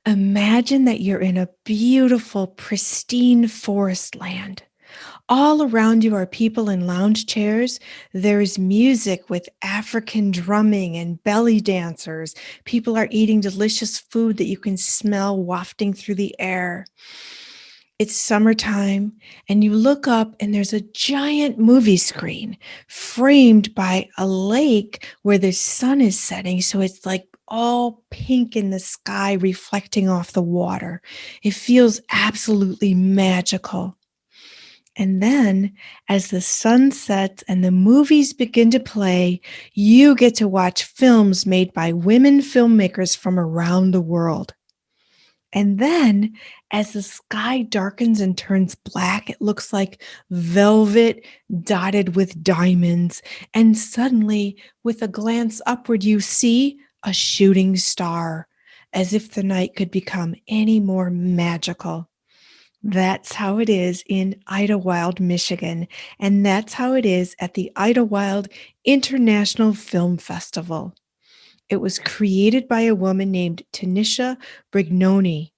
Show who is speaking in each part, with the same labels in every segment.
Speaker 1: Imagine that you're in a beautiful, pristine forest land. All around you are people in lounge chairs. There is music with African drumming and belly dancers. People are eating delicious food that you can smell wafting through the air. It's summertime, and you look up, and there's a giant movie screen framed by a lake where the sun is setting. So it's like all pink in the sky, reflecting off the water. It feels absolutely magical. And then, as the sun sets and the movies begin to play, you get to watch films made by women filmmakers from around the world. And then, as the sky darkens and turns black, it looks like velvet dotted with diamonds. And suddenly, with a glance upward, you see a shooting star, as if the night could become any more magical. That's how it is in Idlewild, Michigan. And that's how it is at the Idlewild International Film Festival. It was created by a woman named Tinisha Brugnone.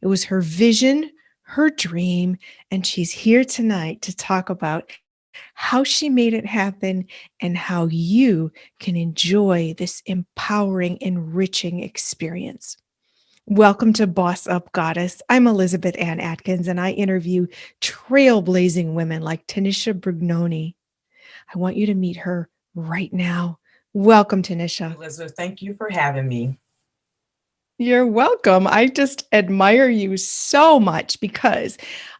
Speaker 1: It was her vision, her dream, and she's here tonight to talk about how she made it happen and how you can enjoy this empowering, enriching experience. Welcome to Boss Up Goddess. I'm Elizabeth Ann Atkins, and I interview trailblazing women like Tinisha Brugnone. I want you to meet her right now. Welcome, Tinisha.
Speaker 2: Elizabeth, thank you for having me.
Speaker 1: You're welcome. I just admire you so much because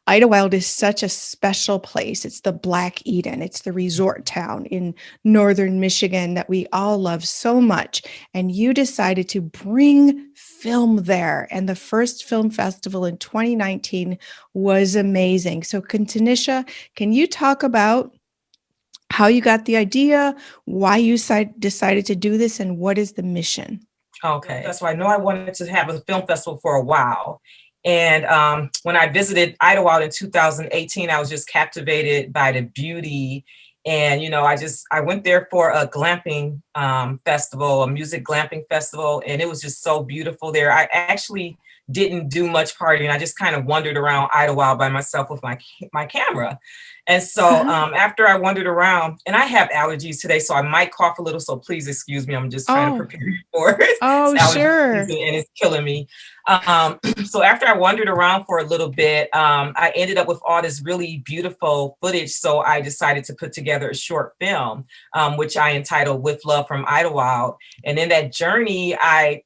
Speaker 1: Idlewild is such a special place. It's the Black Eden. It's the resort town in northern Michigan that we all love so much. And you decided to bring film there. And the first film festival in 2019 was amazing. So, Tanisha, can you talk about how you got the idea, why you decided to do this, and what is the mission?
Speaker 2: Okay, so I know I wanted to have a film festival for a while. And when I visited Idlewild in 2018, I was just captivated by the beauty. And, I went there for a glamping festival, a music glamping festival, and it was just so beautiful there. I actually didn't do much partying. I just kind of wandered around Idlewild by myself with my camera. And so after I wandered around, and I have allergies today, so I might cough a little, so please excuse me. I'm just trying to prepare you for it.
Speaker 1: Oh, sure.
Speaker 2: And it's killing me. So after I wandered around for a little bit, I ended up with all this really beautiful footage. So I decided to put together a short film, which I entitled With Love from Idlewild. And in that journey, I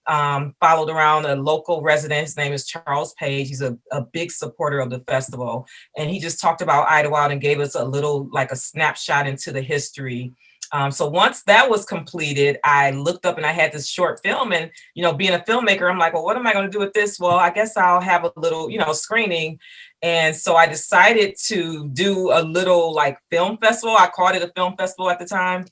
Speaker 2: followed around a local resident. His name is Charles Page. He's a big supporter of the festival. And he just talked about Idlewild and gave us a little, like a snapshot into the history. So once that was completed, I looked up and I had this short film, and, being a filmmaker, I'm like, well, what am I going to do with this? Well, I guess I'll have a little, screening. And so I decided to do a little like film festival. I called it a film festival at the time,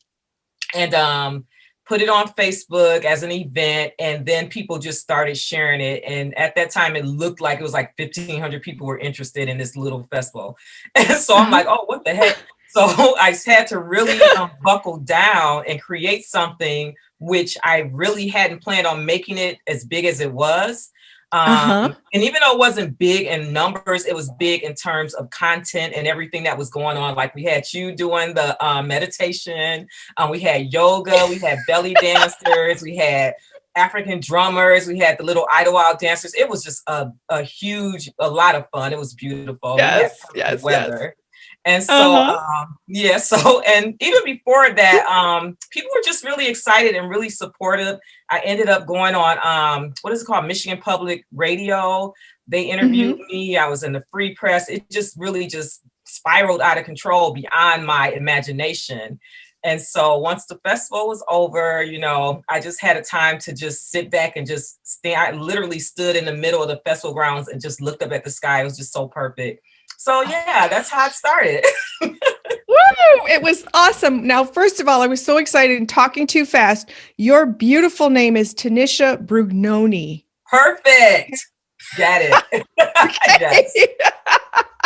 Speaker 2: and put it on Facebook as an event. And then people just started sharing it. And at that time, it looked like it was like 1,500 people were interested in this little festival. And so I'm like, oh, what the heck? So I had to really buckle down and create something which I really hadn't planned on making it as big as it was. And even though it wasn't big in numbers, it was big in terms of content and everything that was going on. Like we had you doing the meditation, we had yoga, we had belly dancers, we had African drummers, we had the little Idlewild dancers. It was just a lot of fun. It was beautiful.
Speaker 1: Yes.
Speaker 2: Weather. And so, and even before that, people were just really excited and really supportive. I ended up going on, what is it called? Michigan Public Radio. They interviewed me. I was in the Free Press. It just really just spiraled out of control beyond my imagination. And so once the festival was over, I just had a time to just sit back and just stand. I literally stood in the middle of the festival grounds and just looked up at the sky. It was just so perfect. So yeah, that's how it started.
Speaker 1: Woo! It was awesome. Now, first of all, I was so excited and talking too fast. Your beautiful name is Tinisha Brugnone.
Speaker 2: Perfect. Got it. Yes.
Speaker 1: Okay.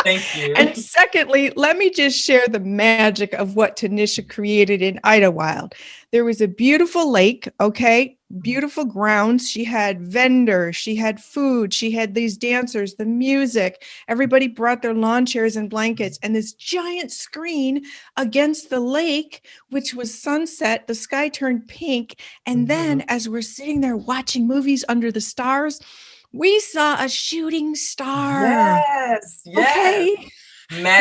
Speaker 2: Thank you.
Speaker 1: And secondly, let me just share the magic of what Tanisha created in Idlewild. There was a beautiful lake, okay? Beautiful grounds. She had vendors, she had food, she had these dancers, the music. Everybody brought their lawn chairs and blankets, and this giant screen against the lake, which was sunset. The sky turned pink. And then,
Speaker 2: Mhm.
Speaker 1: as we're sitting there watching movies under the stars, we saw a shooting star.
Speaker 2: Yes, yes.
Speaker 1: Okay.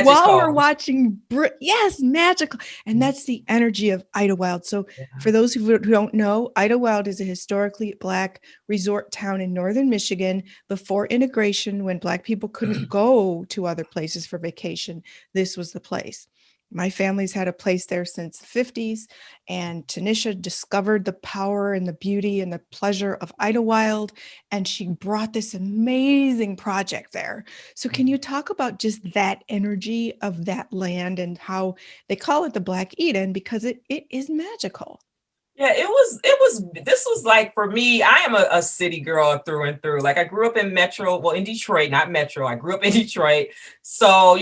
Speaker 1: While we're
Speaker 2: Magical.
Speaker 1: watching, yes, magical. And that's the energy of Idlewild. So,
Speaker 2: Yeah.
Speaker 1: for those who don't know, Idlewild is a historically Black resort town in northern Michigan. Before integration, when Black people couldn't go to other places for vacation, this was the place. My family's had a place there since the 50s, and Tanisha discovered the power and the beauty and the pleasure of Idlewild, and she brought this amazing project there. So, can you talk about just that energy of that land and how they call it the Black Eden because it is magical?
Speaker 2: Yeah, this was like for me, I am a city girl through and through. Like I grew up in Metro, well, in Detroit, not Metro. I grew up in Detroit. So,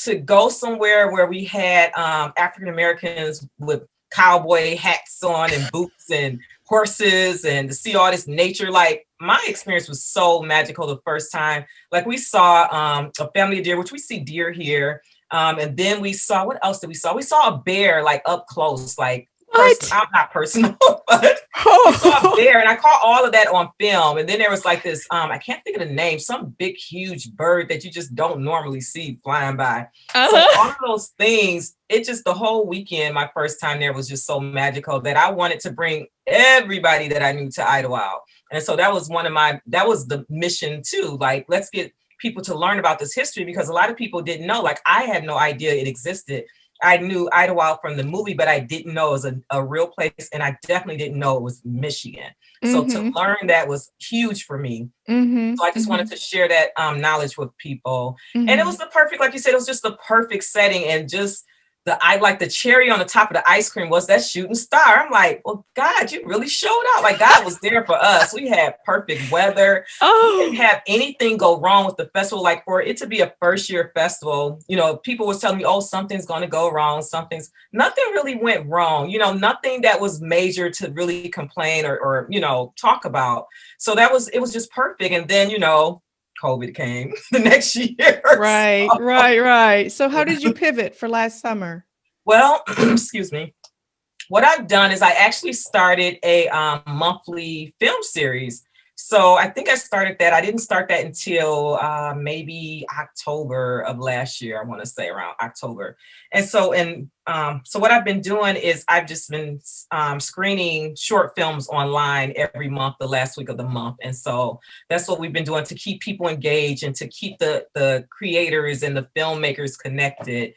Speaker 2: to go somewhere where we had African Americans with cowboy hats on and boots and horses and to see all this nature, like my experience was so magical the first time. Like we saw a family of deer, which we see deer here. And then we saw, what else did we saw? We saw a bear like up close, like person.
Speaker 1: What?
Speaker 2: I'm not personal, but we saw a
Speaker 1: Oh,
Speaker 2: bear, and I caught all of that on film. And then there was like this, I can't think of the name, some big, huge bird that you just don't normally see flying by. So all
Speaker 1: uh-huh.
Speaker 2: of those things, it just the whole weekend, my first time there was just so magical that I wanted to bring everybody that I knew to Idlewild. And so that was that was the mission too. Like, let's get people to learn about this history because a lot of people didn't know. Like, I had no idea it existed. I knew Idlewild from the movie, but I didn't know it was a real place. And I definitely didn't know it was Michigan. So to
Speaker 1: Mm-hmm.
Speaker 2: learn that was huge for me.
Speaker 1: Mm-hmm.
Speaker 2: So I just
Speaker 1: Mm-hmm.
Speaker 2: wanted to share that knowledge with people. And it
Speaker 1: Mm-hmm.
Speaker 2: was the perfect, like you said, it was just the perfect setting. And just I like the cherry on the top of the ice cream was that shooting star. I'm like, well, God, you really showed out. Like God was there for us. We had perfect weather. We didn't
Speaker 1: Oh,
Speaker 2: have anything go wrong with the festival. Like for it to be a first year festival, people was telling me, oh, something's going to go wrong. Nothing really went wrong. Nothing that was major to really complain or talk about. So it was just perfect. And then, COVID came the next year.
Speaker 1: right,
Speaker 2: So,
Speaker 1: right, right. So, how did you pivot for last summer?
Speaker 2: well, excuse me. What I've done is I actually started a monthly film series. So I think I started that. I didn't start that until maybe October of last year. I want to say around October. And so what I've been doing is I've just been screening short films online every month, the last week of the month. And so that's what we've been doing to keep people engaged and to keep the creators and the filmmakers connected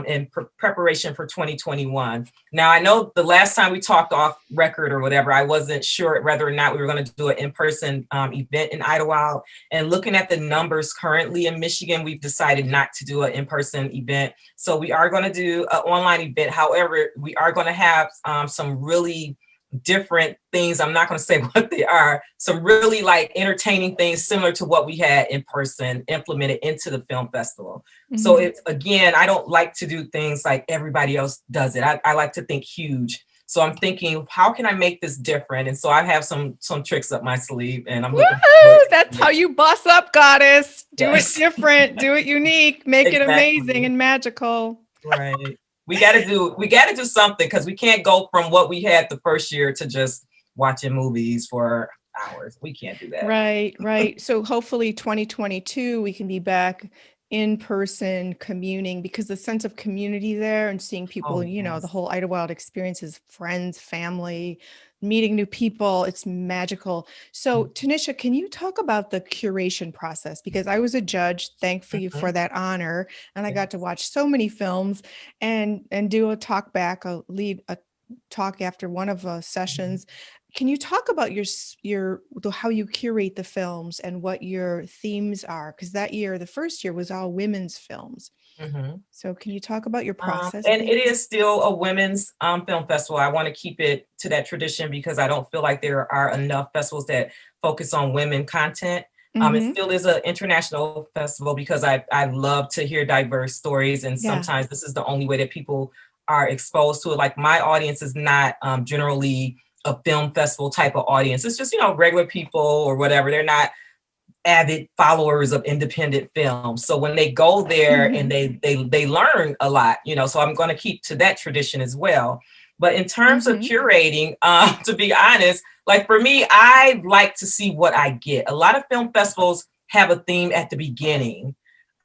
Speaker 2: in preparation for 2021. Now, I know the last time we talked off record or whatever, I wasn't sure whether or not we were going to do an in-person event in Idlewild. And looking at the numbers currently in Michigan, we've decided not to do an in-person event. So we are going to do an online event. However, we are going to have some really different things. I'm not going to say what they are. Some really like entertaining things similar to what we had in person implemented into the film festival. So
Speaker 1: Mm-hmm.
Speaker 2: it's again, I don't like to do things like everybody else does it. I like to think huge. So I'm thinking, how can I make this different? And so I have some tricks up my sleeve, and I'm looking forward
Speaker 1: Woohoo!
Speaker 2: to
Speaker 1: That's
Speaker 2: it.
Speaker 1: how you boss up, goddess. Do it
Speaker 2: Yes,
Speaker 1: different, do it unique, make it amazing
Speaker 2: exactly.
Speaker 1: and magical.
Speaker 2: Right. We got to do something because we can't go from what we had the first year to just watching movies for hours. We can't do that.
Speaker 1: Right, right. So hopefully 2022 we can be back in person communing because the sense of community there and seeing people,
Speaker 2: Oh
Speaker 1: the
Speaker 2: yes.
Speaker 1: whole Idlewild experience is friends, family, meeting new people. It's magical. So Tanisha, can you talk about the curation process? Because I was a judge, thankful you
Speaker 2: Mhm.
Speaker 1: for that honor, and I got to
Speaker 2: Yes.
Speaker 1: watch so many films and do a talk back, a lead a talk after one of the
Speaker 2: Mhm.
Speaker 1: sessions. Can you talk about how you curate the films and what your themes are? Because that year, the first year was all women's films.
Speaker 2: Mhm.
Speaker 1: So can you talk about your process,
Speaker 2: And it
Speaker 1: please?
Speaker 2: is still a women's film festival. I want to keep it to that tradition because I don't feel like there are enough festivals that focus on women content. It
Speaker 1: Mm-hmm.
Speaker 2: still is an international festival because I love to hear diverse stories, and
Speaker 1: Yeah.
Speaker 2: sometimes this is the only way that people are exposed to it. Like my audience is not generally a film festival type of audience. It's just, regular people or whatever. They're not avid followers of independent film. So when they go there and
Speaker 1: Mm-hmm.
Speaker 2: they learn a lot, so I'm going to keep to that tradition as well. But in terms of
Speaker 1: Mm-hmm.
Speaker 2: curating, to be honest, like for me, I like to see what I get. A lot of film festivals have a theme at the beginning.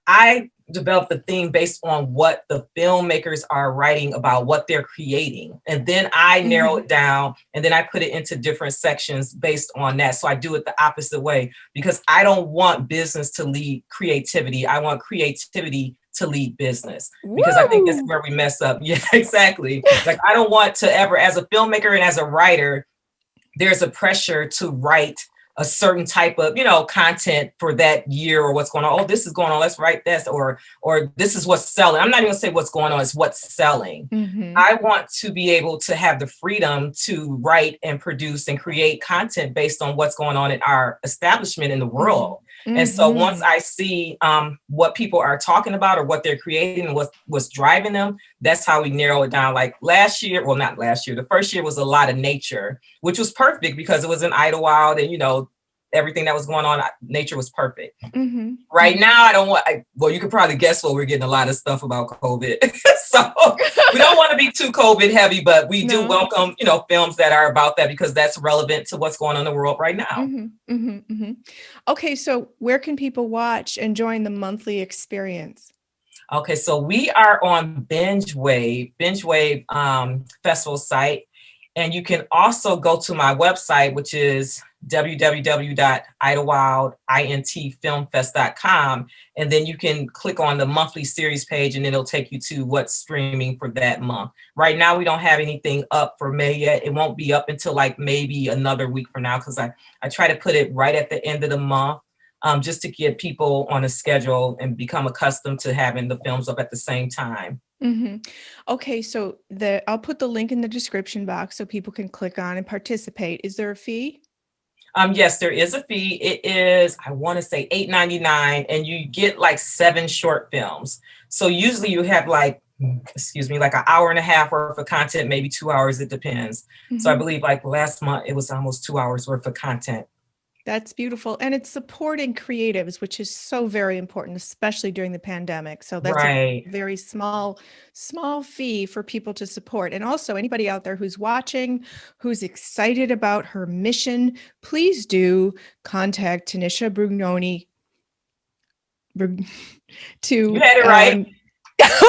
Speaker 2: I developed the theme based on what the filmmakers are writing about, what they're creating. And then I narrow
Speaker 1: Mm-hmm.
Speaker 2: it down and then I put it into different sections based on that. So I do it the opposite way because I don't want business to lead creativity. I want creativity to lead business because I think that's
Speaker 1: Woo!
Speaker 2: where we mess up. Yeah, exactly. Like I don't want to ever, as a filmmaker and as a writer, there's a pressure to write a certain type of content for that year or what's going on. Oh, this is going on, let's write this, or this is what's selling. I'm not even gonna say what's going on, it's what's selling.
Speaker 1: Mm-hmm.
Speaker 2: I want to be able to have the freedom to write and produce and create content based on what's going on in our establishment in the world. And so once
Speaker 1: Mm-hmm.
Speaker 2: I see what people are talking about or what they're creating and what's driving them, that's how we narrow it down. Like last year, well, not last year, the first year was a lot of nature, which was perfect because it was in Idlewild and, everything that was going on, nature was perfect.
Speaker 1: Mm-hmm.
Speaker 2: Right now, I don't want, well, you could probably guess what we're getting a lot of stuff about COVID. So we don't want to be too COVID heavy, but we do
Speaker 1: No.
Speaker 2: welcome, films that are about that because that's relevant to what's going on in the world right now.
Speaker 1: Mm-hmm. Mm-hmm. Mm-hmm. Okay, so where can people watch and join the monthly experience?
Speaker 2: Okay, so we are on Binge Wave festival site. And you can also go to my website, which is www.idlewildintfilmfest.com. And then you can click on the monthly series page and it'll take you to what's streaming for that month. Right now, we don't have anything up for May yet. It won't be up until like maybe another week from now because I try to put it right at the end of the month. Just to get people on a schedule and become accustomed to having the films up at the same time.
Speaker 1: Mm-hmm. Okay, so I'll put the link in the description box so people can click on and participate. Is there a fee?
Speaker 2: Yes, there is a fee. It is, I want to say $8.99, and you get like 7 short films. So usually you have like an hour and a half worth of content, maybe 2 hours, it depends. So I
Speaker 1: Mm-hmm.
Speaker 2: believe like last month it was almost 2 hours worth of content.
Speaker 1: That's beautiful. And it's supporting creatives, which is so very important, especially during the pandemic. So that's a
Speaker 2: Right.
Speaker 1: very small fee for people to support. And also anybody out there who's watching, who's excited about her mission, please do contact Tinisha Brugnone
Speaker 2: You
Speaker 1: to
Speaker 2: had it right. You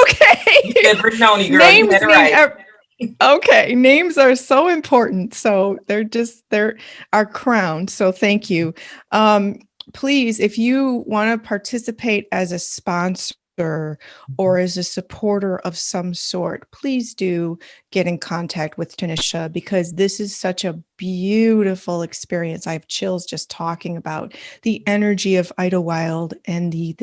Speaker 1: okay.
Speaker 2: said Brugnone, girl. You
Speaker 1: Names
Speaker 2: had it
Speaker 1: mean
Speaker 2: right.
Speaker 1: okay, names are so important. So they're our crown. So thank you. Please, if you want to participate as a sponsor or as a supporter of some sort, please do get in contact with Tanisha because this is such a beautiful experience. I have chills just talking about the energy of Idlewild and the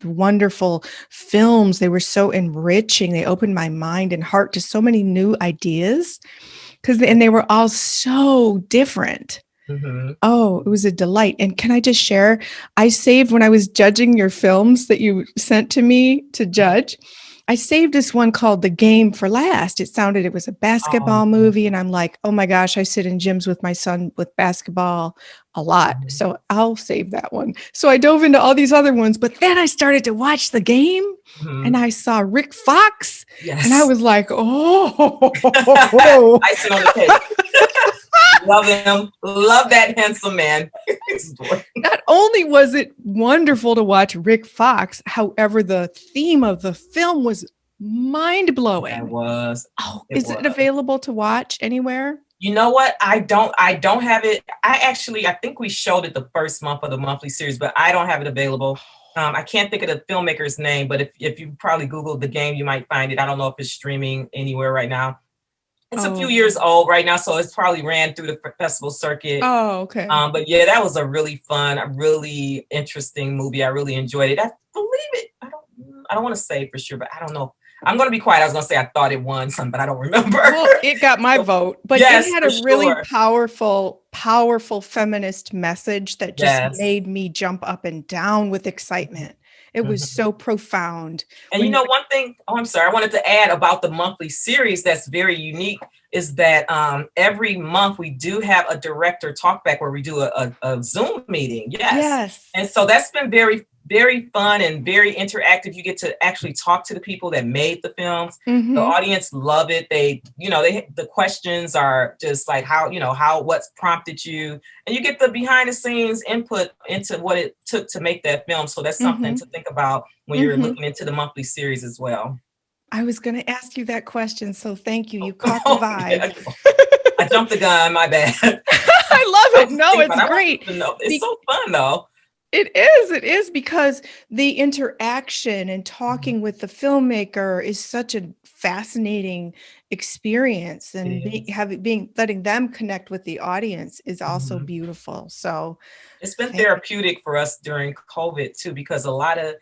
Speaker 1: wonderful films. They were so enriching. They opened my mind and heart to so many new ideas and they were all so different.
Speaker 2: Mm-hmm.
Speaker 1: Oh, it was a delight. And can I just share? I saved when I was judging your films that you sent to me to judge. I saved this one called The Game for last. It was a basketball movie. And I'm like, oh my gosh, I sit in gyms with my son with basketball a lot.
Speaker 2: Mm-hmm.
Speaker 1: So I'll save that one. So I dove into all these other ones, but then I started to watch The Game and I saw Rick Fox.
Speaker 2: Yes.
Speaker 1: And I was like, oh.
Speaker 2: Icing on the cake. Love him. Love that handsome man.
Speaker 1: Not only was it wonderful to watch Rick Fox, however, the theme of the film was mind-blowing.
Speaker 2: It was.
Speaker 1: Oh, is it available to watch anywhere?
Speaker 2: You know what? I don't have it. I think we showed it the first month of the monthly series, but I don't have it available. I can't think of the filmmaker's name, but if you probably Googled The Game, you might find it. I don't know if it's streaming anywhere right now. It's a few years old right now, so it's probably ran through the festival circuit.
Speaker 1: Oh, okay.
Speaker 2: But yeah, that was a really fun, a really interesting movie. I really enjoyed it. I believe it. I don't want to say for sure, but I don't know. I'm going to be quiet. I was going to say I thought it won some, but I don't remember.
Speaker 1: Well, it got my vote, but it
Speaker 2: Yes,
Speaker 1: had
Speaker 2: for
Speaker 1: a really
Speaker 2: sure.
Speaker 1: powerful feminist message that just
Speaker 2: Yes.
Speaker 1: made me jump up and down with excitement. It was
Speaker 2: Mhm.
Speaker 1: so profound
Speaker 2: And
Speaker 1: when you're
Speaker 2: one thing, oh, I'm sorry, I wanted to add about the monthly series that's very unique is that every month we do have a director talk back where we do a Zoom meeting. Yes.
Speaker 1: yes.
Speaker 2: And so that's been very, very fun and very interactive. You get to actually talk to the people that made the films. The
Speaker 1: Mhm.
Speaker 2: audience love it. The questions are just like what's prompted you, and you get the behind the scenes input into what it took to make that film. So that's something
Speaker 1: Mhm.
Speaker 2: to think about when you're
Speaker 1: Mhm.
Speaker 2: looking into the monthly series as well.
Speaker 1: I was gonna ask you that question, so thank you. You caught the vibe.
Speaker 2: Yeah, I jumped the gun, my bad.
Speaker 1: I
Speaker 2: I
Speaker 1: love it.
Speaker 2: was
Speaker 1: No,
Speaker 2: thinking
Speaker 1: it's
Speaker 2: about, I want
Speaker 1: great.
Speaker 2: people to know. It's
Speaker 1: Be
Speaker 2: so fun though.
Speaker 1: it is because the interaction and
Speaker 2: Mhm.
Speaker 1: talking with the filmmaker is such a fascinating experience,
Speaker 2: It
Speaker 1: and
Speaker 2: is.
Speaker 1: letting them connect with the audience is also
Speaker 2: Mhm.
Speaker 1: beautiful. So,
Speaker 2: It's been
Speaker 1: thank
Speaker 2: therapeutic for us during COVID too, because a lot of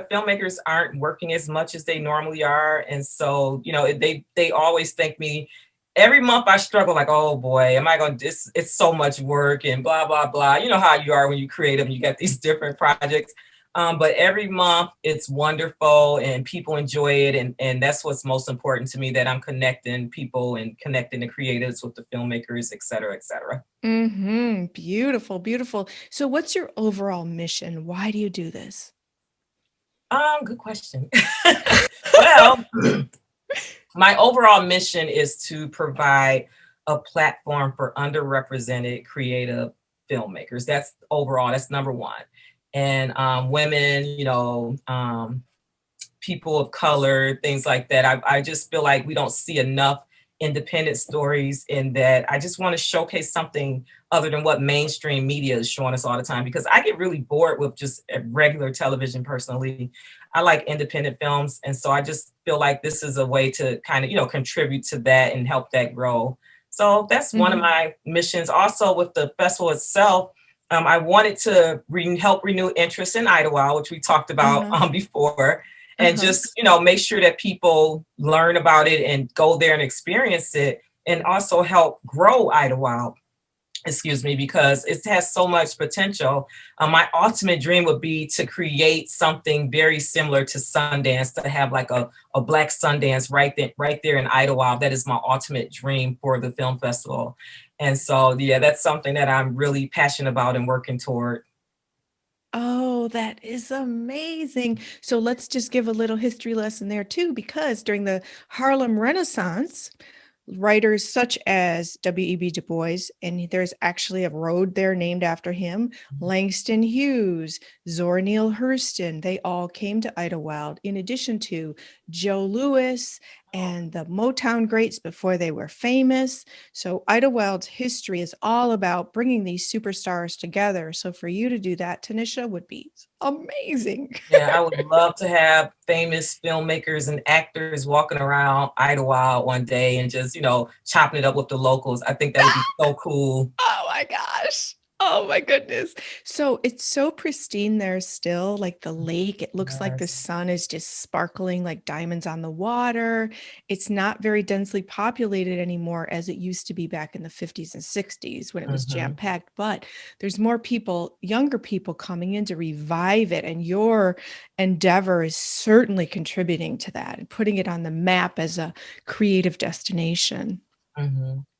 Speaker 2: filmmakers aren't working as much as they normally are, and so they always thank me. Every month I struggle, like, oh boy, am I going to this? It's so much work and blah blah blah. You know how you are when you create them. You got these different projects, but every month it's wonderful and people enjoy it, and that's what's most important to me. That I'm connecting people and connecting the creatives with the filmmakers, et cetera, et cetera.
Speaker 1: Beautiful, beautiful. So, what's your overall mission? Why do you do this?
Speaker 2: Good question. Well, my overall mission is to provide a platform for underrepresented creative filmmakers. That's overall, that's number one. And women, people of color, things like that. I just feel like we don't see enough independent stories in that. I just want to showcase something other than what mainstream media is showing us all the time, because I get really bored with just regular television personally. I like independent films. And so I just feel like this is a way to kind of, contribute to that and help that grow. So that's one of
Speaker 1: Mhm.
Speaker 2: my missions. Also with the festival itself, I wanted to help renew interest in Idlewild, which we talked about
Speaker 1: Uh-huh.
Speaker 2: before, and
Speaker 1: Uh-huh.
Speaker 2: just make sure that people learn about it and go there and experience it, and also help grow Idlewild, excuse me, because it has so much potential. My ultimate dream would be to create something very similar to Sundance, to have like a Black Sundance right there in Idlewild. That is my ultimate dream for the film festival. And so, yeah, that's something that I'm really passionate about and working toward.
Speaker 1: Oh, that is amazing. So let's just give a little history lesson there too, because during the Harlem Renaissance, writers such as W.E.B. Du Bois, and there's actually a road there named after him, Langston Hughes, Zora Neale Hurston, they all came to Idlewild, in addition to Joe Louis and the Motown greats before they were famous. So Idlewild's history is all about bringing these superstars together. So for you to do that, Tanisha, would be amazing.
Speaker 2: Yeah, I would love to have famous filmmakers and actors walking around Idlewild one day and just, chopping it up with the locals. I think that would be so cool.
Speaker 1: Oh my gosh. Oh my goodness. So it's so pristine there still, like the lake. It looks like the
Speaker 2: Yes.
Speaker 1: sun is just sparkling like diamonds on the water. It's not very densely populated anymore as it used to be back in the 50s and 60s when it was
Speaker 2: Hmm.
Speaker 1: jam-packed, but there's more people, younger people coming in to revive it. And your endeavor is certainly contributing to that and putting it on the map as a creative destination.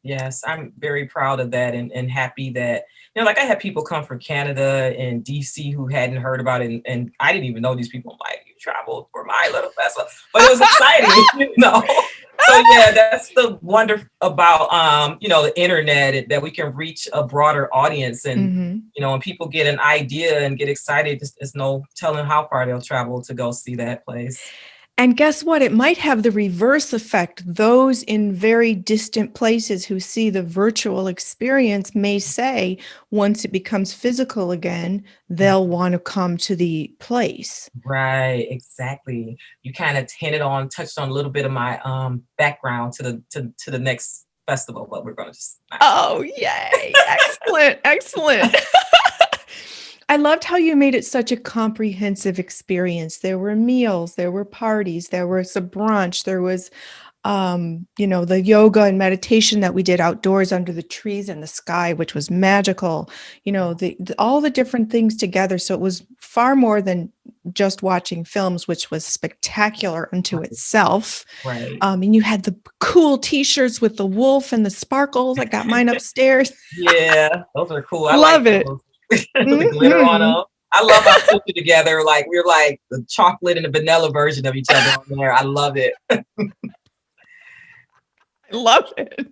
Speaker 2: Yes, I'm very proud of that, and happy that, like I had people come from Canada and DC who hadn't heard about it. And I didn't even know these people. I'm like, you traveled for my little festival, but it was exciting, So yeah, that's the wonder about, the internet, that we can reach a broader audience. And,
Speaker 1: Mhm.
Speaker 2: when people get an idea and get excited, there's no telling how far they'll travel to go see that place.
Speaker 1: And guess what? It might have the reverse effect. Those in very distant places who see the virtual experience may say, once it becomes physical again, they'll want to come to the place.
Speaker 2: Right, exactly. You kind of touched on a little bit of my background to the next festival, but we're going to just not.
Speaker 1: Oh, yay. Excellent. Excellent. I loved how you made it such a comprehensive experience. There were meals, there were parties, there was a brunch, there was the yoga and meditation that we did outdoors under the trees in the sky, which was magical, all the different things together. So it was far more than just watching films, which was spectacular unto
Speaker 2: Right.
Speaker 1: itself.
Speaker 2: Right.
Speaker 1: And you had the cool t-shirts with the wolf and the sparkles. I got mine upstairs.
Speaker 2: Yeah, those are cool. I like
Speaker 1: Love it.
Speaker 2: those. The glitter on
Speaker 1: Hmm.
Speaker 2: them. I love our picture together. Like we're like the chocolate and the vanilla version of each other on there. I love it.
Speaker 1: I love it.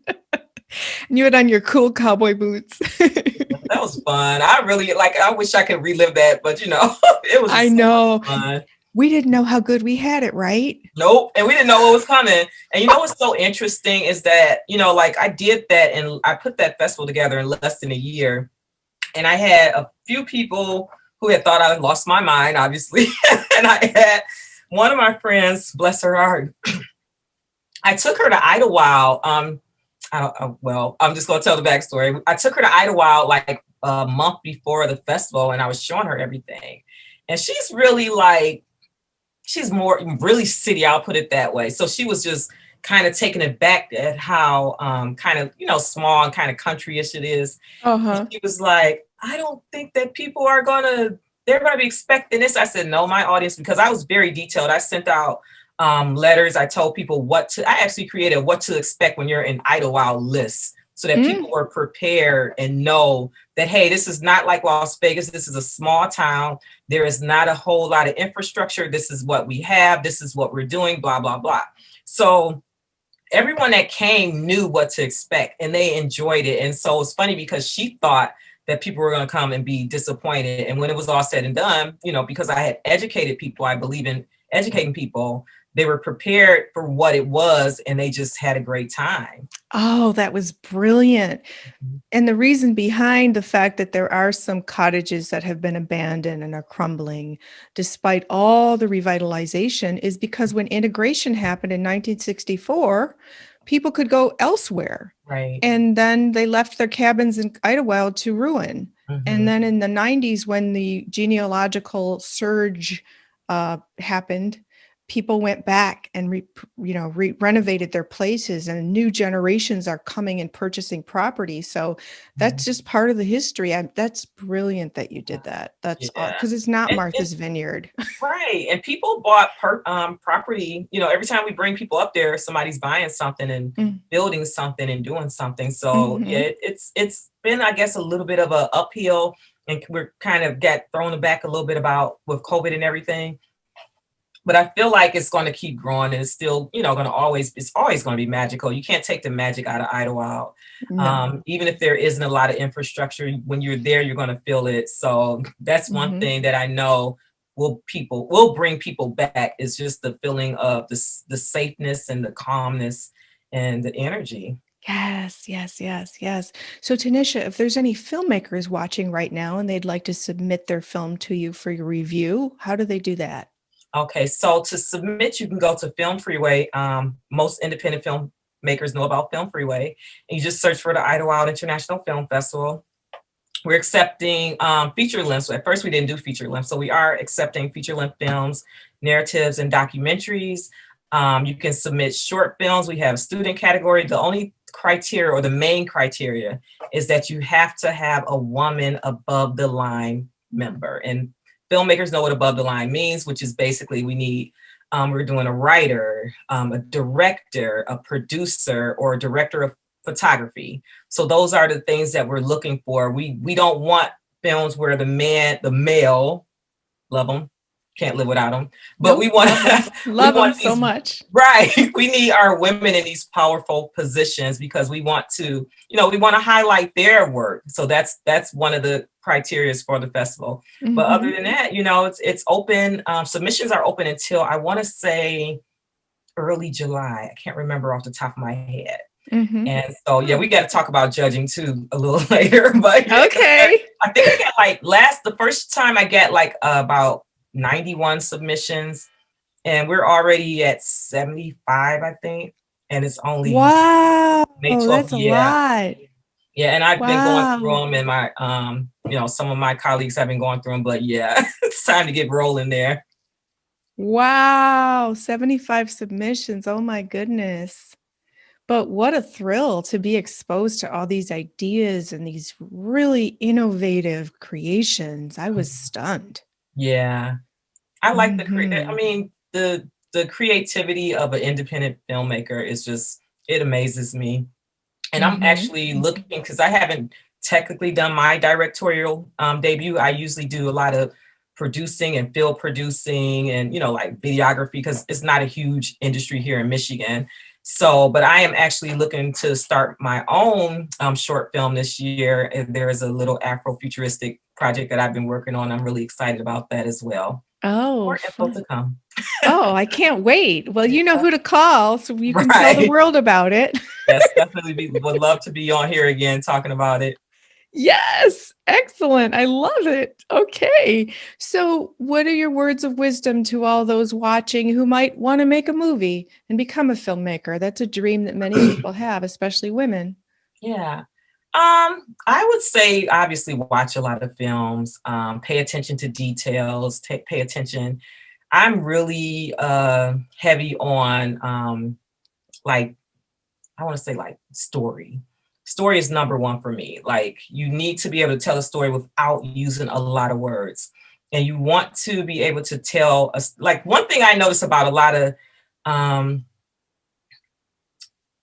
Speaker 1: And you had on your cool cowboy boots.
Speaker 2: That was fun. I really like. I wish I could relive that, but it was
Speaker 1: I
Speaker 2: just so
Speaker 1: know.
Speaker 2: much fun.
Speaker 1: We didn't know how good we had it, right?
Speaker 2: Nope, and we didn't know what was coming. And what's so interesting is that like I did that and I put that festival together in less than a year, and I had a few people who had thought I lost my mind, obviously, and I had one of my friends, bless her heart, I took her to Idlewild. Well, I'm just gonna tell the backstory. I took her to Idlewild like a month before the festival, and I was showing her everything. And she's really like, she's more really city, I'll put it that way. So she was just kind of taken aback at how kind of small and kind of countryish it is. And
Speaker 1: Uh-huh.
Speaker 2: she was like, I don't think that people are they're gonna be expecting this. I said, no, my audience, because I was very detailed. I sent out letters. I told people I actually created what to expect when you're in Idlewild lists so that people were prepared and know that, hey, this is not like Las Vegas. This is a small town. There is not a whole lot of infrastructure. This is what we have. This is what we're doing, blah, blah, blah. So everyone that came knew what to expect and they enjoyed it. And so it's funny because she thought that people were going to come and be disappointed. And when it was all said and done, because I had educated people, I believe in educating people, they were prepared for what it was and they just had a great time.
Speaker 1: Oh, that was brilliant. And the reason behind the fact that there are some cottages that have been abandoned and are crumbling, despite all the revitalization, is because when integration happened in 1964, people could go elsewhere.
Speaker 2: Right.
Speaker 1: And then they left their cabins in Idlewild to ruin. And then in the 90s, when the genealogical surge happened, people went back and renovated their places, and new generations are coming and purchasing property. So that's just part of the history. That's brilliant that you did that. That's because it's not Martha's Vineyard.
Speaker 2: Right. And people bought property, every time we bring people up there, somebody's buying something and building something and doing something. So yeah, it's been, I guess, a little bit of a uphill, and we're kind of got thrown back a little bit about with COVID and everything. But I feel like it's going to keep growing, and it's still, it's always going to be magical. You can't take the magic out of Idlewild.
Speaker 1: No.
Speaker 2: Even if there isn't a lot of infrastructure, when you're there, you're going to feel it. So that's one thing that I know will bring people back, is just the feeling of the safeness and the calmness and the energy.
Speaker 1: Yes, yes, yes, yes. So Tanisha, if there's any filmmakers watching right now and they'd like to submit their film to you for your review, how do they do that?
Speaker 2: Okay, so to submit, you can go to Film Freeway. Most independent filmmakers know about Film Freeway, and you just search for the Idlewild International Film Festival. We're accepting feature lengths. At first, we didn't do feature lengths, so we are accepting feature length films, narratives, and documentaries. You can submit short films. We have a student category. The only criteria, or the main criteria, is that you have to have a woman above the line member. And filmmakers know what above the line means, which is basically we're doing a writer, a director, a producer, or a director of photography. So those are the things that we're looking for. We don't want films where the male, love them, can't live without them, but we want
Speaker 1: love them so much.
Speaker 2: Right. We need our women in these powerful positions because we want to highlight their work. So that's one of the criteria for the festival. But other than that, it's open. Submissions are open until, I want to say, early July. I can't remember off the top of my head. And so, yeah, we got to talk about judging too a little later. But
Speaker 1: okay,
Speaker 2: I think I got the first time I got about 91 submissions, and we're already at 75, I think. And it's only
Speaker 1: wow,
Speaker 2: May 12th.
Speaker 1: that's a lot.
Speaker 2: Yeah, and I've been going through
Speaker 1: Wow.
Speaker 2: them, and my some of my colleagues have been going through them, but yeah, it's time to get rolling there.
Speaker 1: Wow. 75 submissions. Oh my goodness. But what a thrill to be exposed to all these ideas and these really innovative creations. I was stunned.
Speaker 2: Yeah. I like I
Speaker 1: Hmm.
Speaker 2: mean, the creativity of an independent filmmaker is just, it amazes me. And I'm
Speaker 1: Hmm.
Speaker 2: actually looking, because I haven't technically done my directorial debut. I usually do a lot of producing and film producing and, like videography, because it's not a huge industry here in Michigan. So, but I am actually looking to start my own short film this year. And there is a little Afrofuturistic project that I've been working on. I'm really excited about that as well.
Speaker 1: Oh,
Speaker 2: More info
Speaker 1: fun.
Speaker 2: to come.
Speaker 1: Oh, I can't wait. Well, you know
Speaker 2: Yeah.
Speaker 1: who to call so you can tell the
Speaker 2: Right.
Speaker 1: world about it.
Speaker 2: Yes, definitely would love to be on here again talking about it.
Speaker 1: Yes, excellent. I love it. Okay. So, what are your words of wisdom to all those watching who might want to make a movie and become a filmmaker? That's a dream that many people have, especially women.
Speaker 2: Yeah. I would say obviously watch a lot of films, pay attention to details, pay attention. I'm really heavy on like, I want to say like story. Story is number one for me. Like, you need to be able to tell a story without using a lot of words. And you want to be able to tell us, like, one thing I notice about a lot of um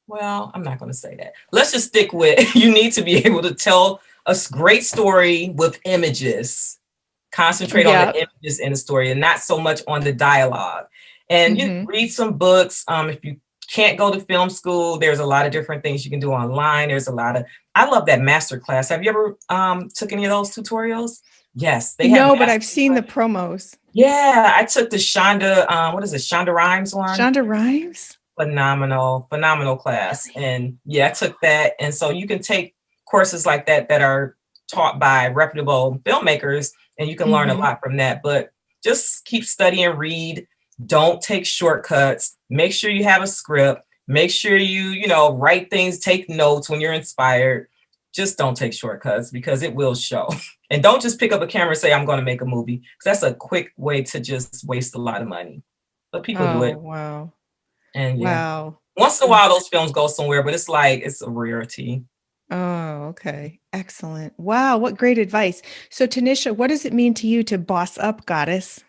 Speaker 2: well, I'm not going to say that. Let's just stick with you need to be able to tell a great story with images. Concentrate on the
Speaker 1: Yep.
Speaker 2: images in the story and not so much on the dialogue. And you
Speaker 1: Hmm.
Speaker 2: read some books. If you can't go to film school, there's a lot of different things you can do online. There's a lot of, I love that master class. Have you ever took any of those tutorials? Yes, they have
Speaker 1: No, but I've
Speaker 2: master
Speaker 1: seen the
Speaker 2: class.
Speaker 1: promos.
Speaker 2: Yeah, I took the Shonda, what is it, Shonda Rhimes one?
Speaker 1: Shonda Rhimes?
Speaker 2: Phenomenal class.
Speaker 1: Really?
Speaker 2: And yeah, I took that. And so you can take courses like that that are taught by reputable filmmakers, and you can learn a
Speaker 1: Hmm.
Speaker 2: lot from that. But just keep studying, read, don't take shortcuts, make sure you have a script, make sure you write things, take notes when you're inspired. Just don't take shortcuts, because it will show. And don't just pick up a camera and say, I'm going to make a movie, because that's a quick way to just waste a lot of money. But people do
Speaker 1: Oh,
Speaker 2: it.
Speaker 1: wow.
Speaker 2: And yeah,
Speaker 1: Wow.
Speaker 2: once in a
Speaker 1: Mm.
Speaker 2: while those films go somewhere, but it's like it's a rarity.
Speaker 1: Oh, okay. Excellent. Wow, what great advice. So, Tanisha, what does it mean to you to boss up, goddess?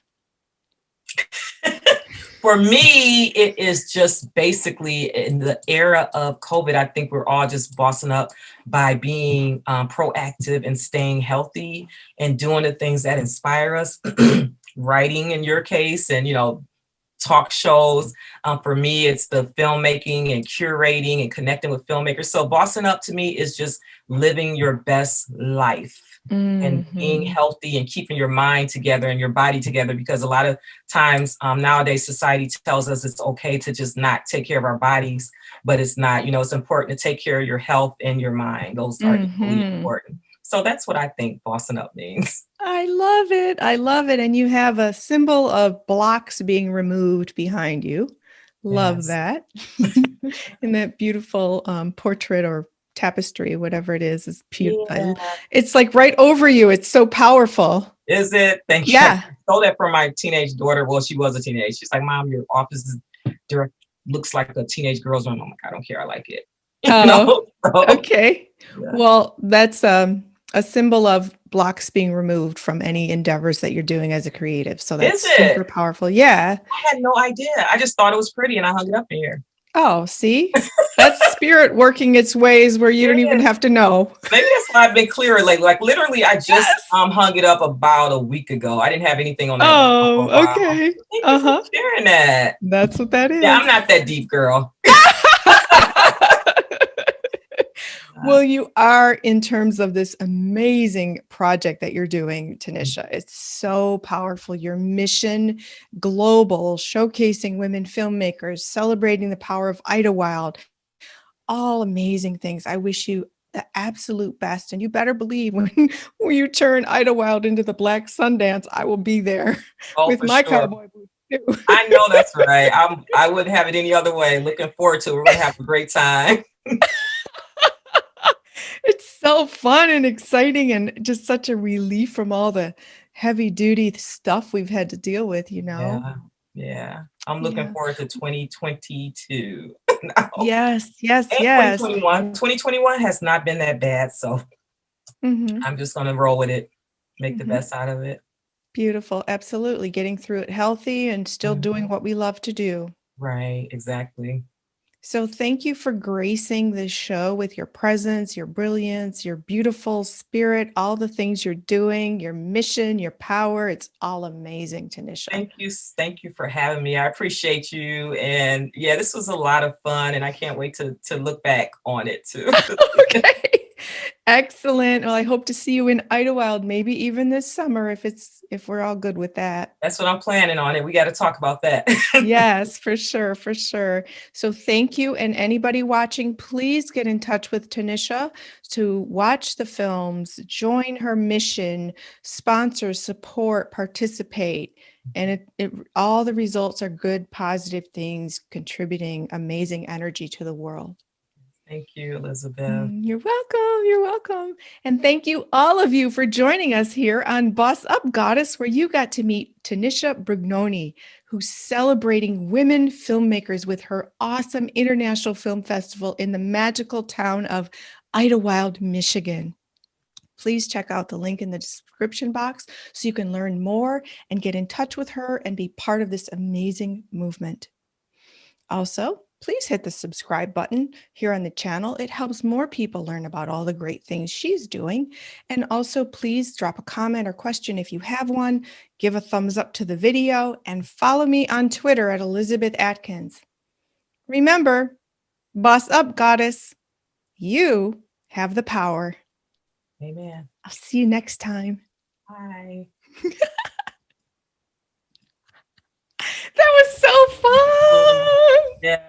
Speaker 2: For me, it is just basically in the era of COVID. I think we're all just bossing up by being proactive and staying healthy and doing the things that inspire us. Writing, in your case, and talk shows. For me, it's the filmmaking and curating and connecting with filmmakers. So bossing up to me is just living your best life and being
Speaker 1: Hmm.
Speaker 2: healthy and keeping your mind together and your body together, because a lot of times nowadays society tells us it's okay to just not take care of our bodies, but it's not. It's important to take care of your health and your mind. Those are equally
Speaker 1: Hmm.
Speaker 2: important. So that's what I think bossing up means.
Speaker 1: I love it. I love it. And you have a symbol of blocks being removed behind you. Love
Speaker 2: Yes.
Speaker 1: that. And that beautiful portrait or tapestry, whatever it is beautiful.
Speaker 2: Yeah.
Speaker 1: It's like right over you. It's so powerful.
Speaker 2: Is it? Thank you. I
Speaker 1: Yeah.
Speaker 2: stole that from my teenage daughter. Well, she was a teenage. She's like, Mom, your office looks like a teenage girl's room. I'm like, I don't care. I like it.
Speaker 1: Oh,
Speaker 2: So,
Speaker 1: okay.
Speaker 2: yeah.
Speaker 1: Well, that's a symbol of blocks being removed from any endeavors that you're doing as a creative. So
Speaker 2: Is
Speaker 1: that's
Speaker 2: it?
Speaker 1: super powerful. Yeah.
Speaker 2: I had no idea. I just thought it was pretty and I hung it up in here.
Speaker 1: Oh, see? That's spirit working its ways where you don't even
Speaker 2: Yeah.
Speaker 1: have to know.
Speaker 2: Maybe that's why I've been clearer lately. Like literally, I just
Speaker 1: Yes.
Speaker 2: hung it up about a week ago. I didn't have anything on that wall for
Speaker 1: Oh,
Speaker 2: a while.
Speaker 1: okay.
Speaker 2: Thank you for
Speaker 1: Uh-huh.
Speaker 2: sharing that.
Speaker 1: That's what that
Speaker 2: Yeah, I'm
Speaker 1: is.
Speaker 2: not that deep, girl.
Speaker 1: Well, you are in terms of this amazing project that you're doing, Tanisha. It's so powerful. Your mission, global, showcasing women filmmakers, celebrating the power of Idlewild, all amazing things. I wish you the absolute best. And you better believe when you turn Idlewild into the Black Sundance, I will be there
Speaker 2: Oh,
Speaker 1: with
Speaker 2: for
Speaker 1: my
Speaker 2: sure.
Speaker 1: cowboy boots too.
Speaker 2: I know that's right. I wouldn't have it any other way. Looking forward to it. We're gonna have a great time.
Speaker 1: It's so fun and exciting and just such a relief from all the heavy duty stuff we've had to deal with, you know?
Speaker 2: Yeah, yeah. I'm looking
Speaker 1: Yeah.
Speaker 2: forward to 2022 now.
Speaker 1: Yes, yes,
Speaker 2: And
Speaker 1: yes.
Speaker 2: 2021. 2021 has not been that bad, so
Speaker 1: Mhm,
Speaker 2: I'm just gonna roll with it, make the
Speaker 1: mhm.
Speaker 2: best out of it.
Speaker 1: Beautiful, absolutely. Getting through it healthy and still doing
Speaker 2: Mhm.
Speaker 1: what we love to do.
Speaker 2: Right, exactly.
Speaker 1: So thank you for gracing this show with your presence, your brilliance, your beautiful spirit, all the things you're doing, your mission, your power. It's all amazing, Tanisha.
Speaker 2: Thank you for having me. I appreciate you, and yeah, this was a lot of fun, and I can't wait to look back on it too.
Speaker 1: Okay. Excellent. Well, I hope to see you in Idlewild, maybe even this summer if we're all good with that.
Speaker 2: That's what I'm planning on it. We gotta talk about that.
Speaker 1: Yes, for sure, for sure. So thank you. And anybody watching, please get in touch with Tanisha to watch the films, join her mission, sponsor, support, participate. And it all the results are good, positive things contributing amazing energy to the world.
Speaker 2: Thank you, Elizabeth.
Speaker 1: You're welcome. You're welcome. And thank you, all of you, for joining us here on Boss Up Goddess, where you got to meet Tinisha Brugnone, who's celebrating women filmmakers with her awesome international film festival in the magical town of Idlewild, Michigan. Please check out the link in the description box so you can learn more and get in touch with her and be part of this amazing movement. Also, please hit the subscribe button here on the channel. It helps more people learn about all the great things she's doing. And also, please drop a comment or question if you have one, give a thumbs up to the video, and follow me on Twitter at Elizabeth Atkins. Remember, boss up, goddess. You have the power.
Speaker 2: Amen.
Speaker 1: I'll see you next time.
Speaker 2: Bye.
Speaker 1: That was so fun.
Speaker 2: Yeah.